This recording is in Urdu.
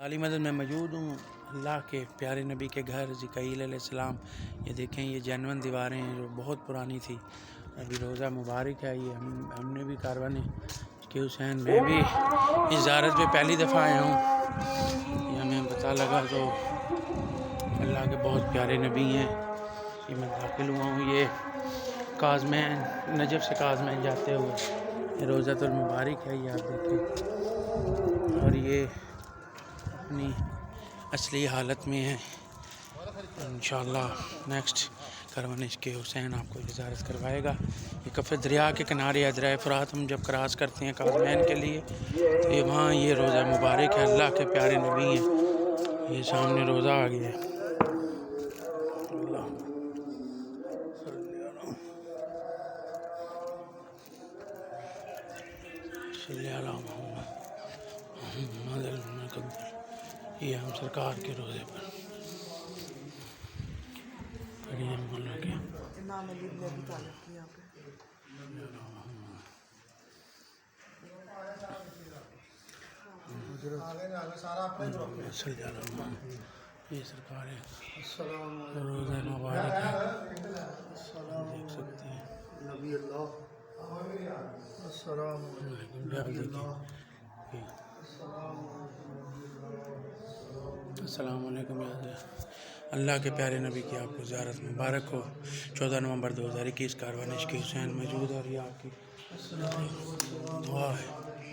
علی مدد میں موجود ہوں اللہ کے پیارے نبی کے گھر ذکائیل علیہ السلام. یہ دیکھیں یہ جینون دیواریں ہیں جو بہت پرانی تھی. ابھی روزہ مبارک ہے. یہ ہم نے بھی کاروان کے حسین میں بھی اس زیارت پہ پہلی دفعہ آیا ہوں. یہ ہمیں پتہ لگا تو اللہ کے بہت پیارے نبی ہیں. یہ میں داخل ہوا ہوں. یہ کاظمین نجف سے کاظمین جاتے ہوئے یہ روزۃ المبارک ہے. یہ آپ دیکھیں اور یہ اپنی اصلی حالت میں ہے. انشاءاللہ نیکسٹ کاروان عشق حسین آپ کو زیارت کروائے گا. یہ کفر دریا کے کنارے دریا فرات ہم جب کراس کرتے ہیں کاظمین کے لیے تو یہ وہاں یہ روزہ مبارک ہے. اللہ کے پیارے نبی ہیں. یہ سامنے روزہ آ گیا ہے. یہ ہم سرکار کے روزے پر یہ سرکار روزہ مبارک ہے. دیکھ سکتے ہیں. السلام علیکم. اللہ کے پیارے نبی کی آپ کو زیارت مبارک ہو. 14 نومبر 2021 کاروان عشق حسین موجود ہے اور یہ آپ کی دعا ہے.